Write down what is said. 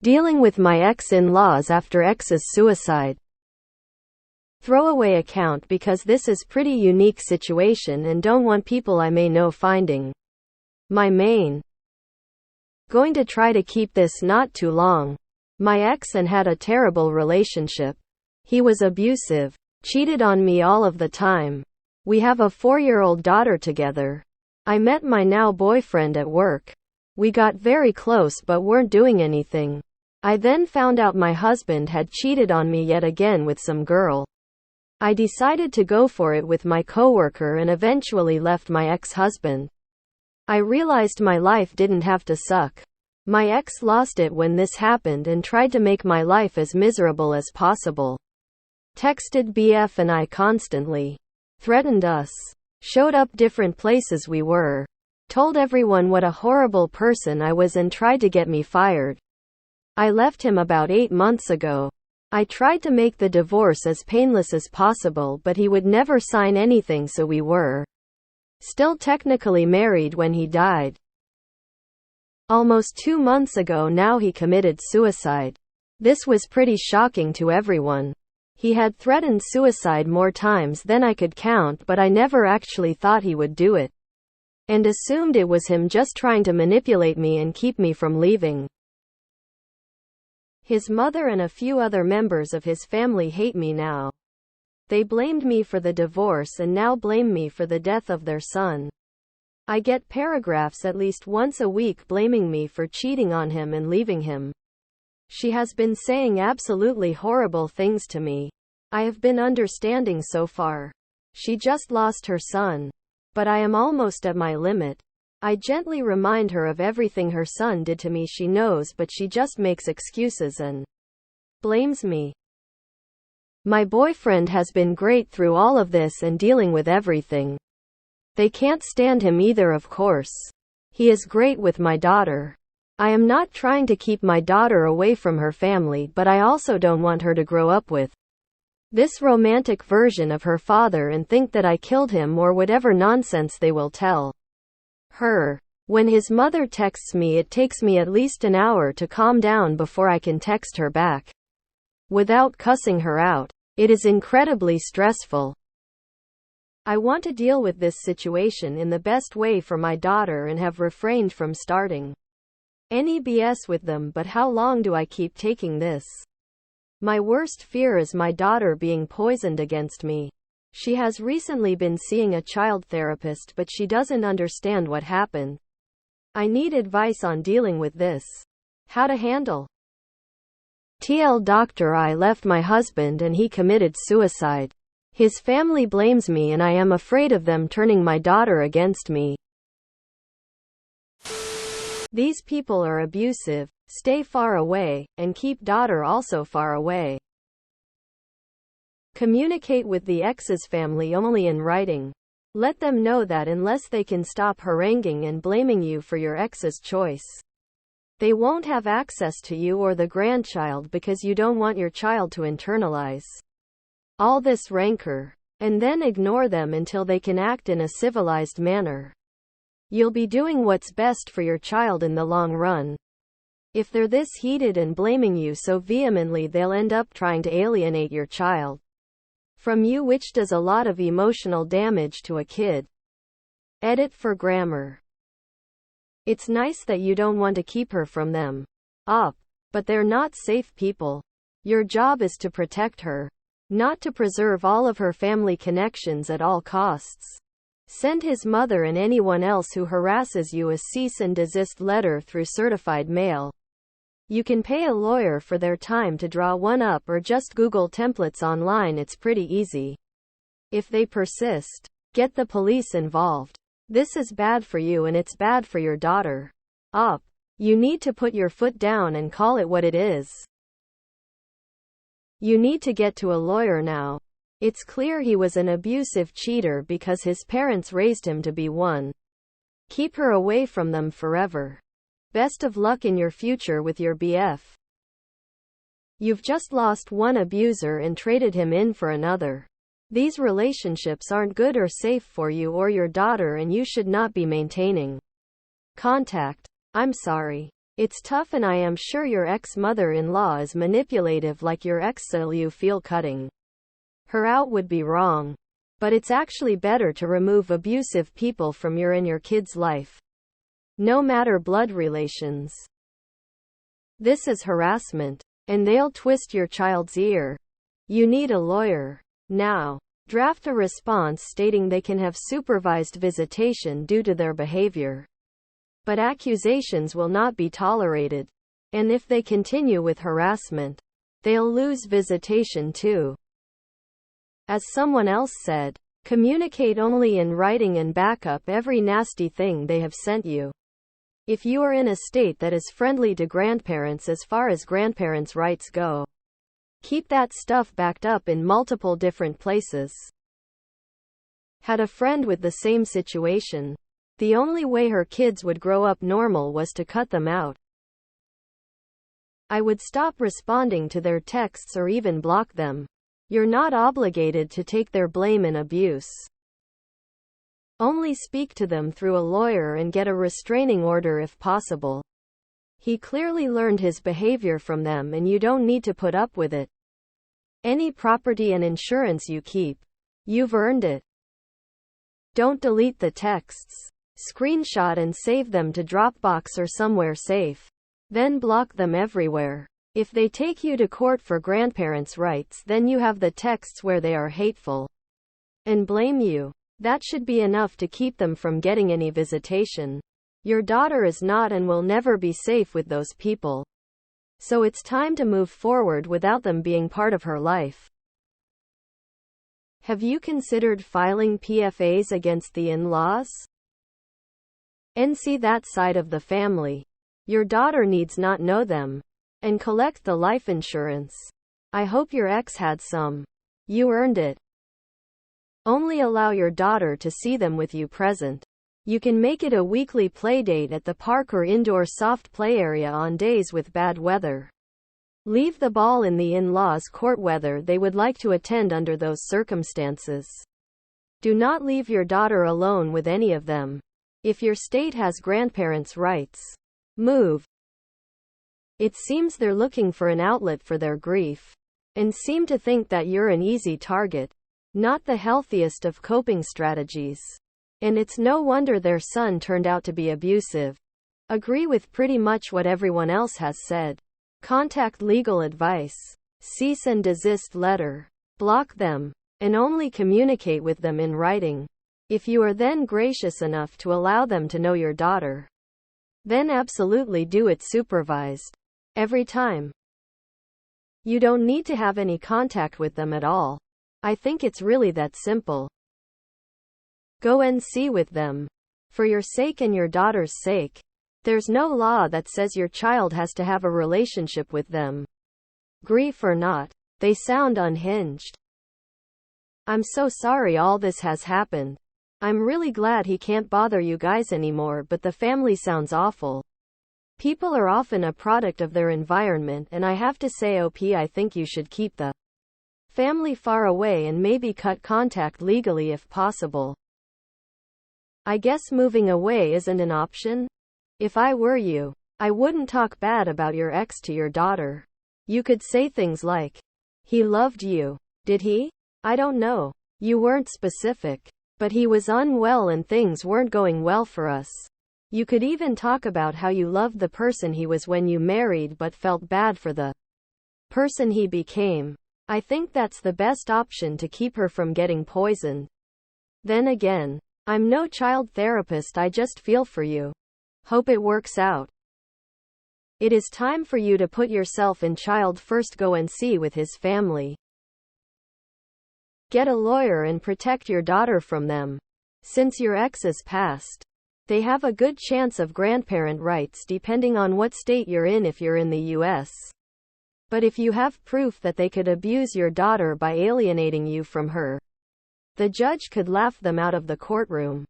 Dealing with my ex-in-laws after ex's suicide. Throwaway account because this is pretty unique situation and don't want people I may know finding my main. Going to try to keep this not too long. My ex and had a terrible relationship. He was abusive, cheated on me all of the time. We have a 4-year-old daughter together. I met my now boyfriend at work. We got very close but weren't doing anything. I then found out my husband had cheated on me yet again with some girl. I decided to go for it with my coworker and eventually left my ex-husband. I realized my life didn't have to suck. My ex lost it when this happened and tried to make my life as miserable as possible. Texted BF and I constantly. Threatened us. Showed up different places we were. Told everyone what a horrible person I was and tried to get me fired. I left him about 8 months ago. I tried to make the divorce as painless as possible but he would never sign anything, so we were still technically married when he died. Almost 2 months ago now he committed suicide. This was pretty shocking to everyone. He had threatened suicide more times than I could count, but I never actually thought he would do it. And assumed it was him just trying to manipulate me and keep me from leaving. His mother and a few other members of his family hate me now. They blamed me for the divorce and now blame me for the death of their son. I get paragraphs at least once a week blaming me for cheating on him and leaving him. She has been saying absolutely horrible things to me. I have been understanding so far. She just lost her son. But I am almost at my limit. I gently remind her of everything her son did to me. She knows, but she just makes excuses and blames me. My boyfriend has been great through all of this and dealing with everything. They can't stand him either, of course. He is great with my daughter. I am not trying to keep my daughter away from her family, but I also don't want her to grow up with this romantic version of her father and think that I killed him or whatever nonsense they will tell her. When his mother texts me, it takes me at least an hour to calm down before I can text her back without cussing her out. It is incredibly stressful. I want to deal with this situation in the best way for my daughter and have refrained from starting any BS with them, but how long do I keep taking this? My worst fear is my daughter being poisoned against me. She has recently been seeing a child therapist, but she doesn't understand what happened. I need advice on dealing with this. How to handle. TL Doctor, I left my husband and he committed suicide. His family blames me and I am afraid of them turning my daughter against me. These people are abusive. Stay far away, and keep daughter also far away. Communicate with the ex's family only in writing. Let them know that unless they can stop haranguing and blaming you for your ex's choice, they won't have access to you or the grandchild, because you don't want your child to internalize all this rancor. And then ignore them until they can act in a civilized manner. You'll be doing what's best for your child in the long run. If they're this heated and blaming you so vehemently, they'll end up trying to alienate your child from you, which does a lot of emotional damage to a kid. Edit for grammar. It's nice that you don't want to keep her from them. But they're not safe people. Your job is to protect her, not to preserve all of her family connections at all costs. Send his mother and anyone else who harasses you a cease and desist letter through certified mail. You can pay a lawyer for their time to draw one up or just Google templates online. It's pretty easy. If they persist, get the police involved. This is bad for you and it's bad for your daughter. You need to put your foot down and call it what it is. You need to get to a lawyer now. It's clear he was an abusive cheater because his parents raised him to be one. Keep her away from them forever. Best of luck in your future with your BF. You've just lost one abuser and traded him in for another. These relationships aren't good or safe for you or your daughter, and you should not be maintaining contact. I'm sorry. It's tough, and I am sure your ex-mother-in-law is manipulative like your ex, so you feel cutting her out would be wrong. But it's actually better to remove abusive people from your and your kid's life. No matter blood relations. This is harassment. And they'll twist your child's ear. You need a lawyer. Now. Draft a response stating they can have supervised visitation due to their behavior. But accusations will not be tolerated. And if they continue with harassment, they'll lose visitation too. As someone else said, communicate only in writing and back up every nasty thing they have sent you. If you are in a state that is friendly to grandparents as far as grandparents' rights go, keep that stuff backed up in multiple different places. Had a friend with the same situation. The only way her kids would grow up normal was to cut them out. I would stop responding to their texts or even block them. You're not obligated to take their blame and abuse. Only speak to them through a lawyer and get a restraining order if possible. He clearly learned his behavior from them, and you don't need to put up with it. Any property and insurance you keep, you've earned it. Don't delete the texts. Screenshot and save them to Dropbox or somewhere safe. Then block them everywhere. If they take you to court for grandparents' rights, then you have the texts where they are hateful and blame you. That should be enough to keep them from getting any visitation. Your daughter is not and will never be safe with those people. So it's time to move forward without them being part of her life. Have you considered filing PFAs against the in-laws? And see that side of the family. Your daughter needs not know them. And collect the life insurance. I hope your ex had some. You earned it. Only allow your daughter to see them with you present. You can make it a weekly play date at the park or indoor soft play area on days with bad weather. Leave the ball in the in-laws' court whether they would like to attend under those circumstances. Do not leave your daughter alone with any of them. If your state has grandparents' rights, move. It seems they're looking for an outlet for their grief, and seem to think that you're an easy target. Not the healthiest of coping strategies. And it's no wonder their son turned out to be abusive. Agree with pretty much what everyone else has said. Contact legal advice. Cease and desist letter. Block them. And only communicate with them in writing. If you are then gracious enough to allow them to know your daughter, then absolutely do it supervised. Every time. You don't need to have any contact with them at all. I think it's really that simple. Go and see with them. For your sake and your daughter's sake. There's no law that says your child has to have a relationship with them. Grief or not, they sound unhinged. I'm so sorry all this has happened. I'm really glad he can't bother you guys anymore, but the family sounds awful. People are often a product of their environment, and I have to say, I think you should keep the family far away and maybe cut contact legally if possible. I guess moving away isn't an option? If I were you, I wouldn't talk bad about your ex to your daughter. You could say things like, he loved you. Did he? I don't know. You weren't specific. But he was unwell and things weren't going well for us. You could even talk about how you loved the person he was when you married but felt bad for the person he became. I think that's the best option to keep her from getting poisoned. Then again, I'm no child therapist, I just feel for you. Hope it works out. It is time for you to put yourself in child first. Go and see with his family. Get a lawyer and protect your daughter from them. Since your ex is passed, they have a good chance of grandparent rights depending on what state you're in if you're in the US. But if you have proof that they could abuse your daughter by alienating you from her, the judge could laugh them out of the courtroom.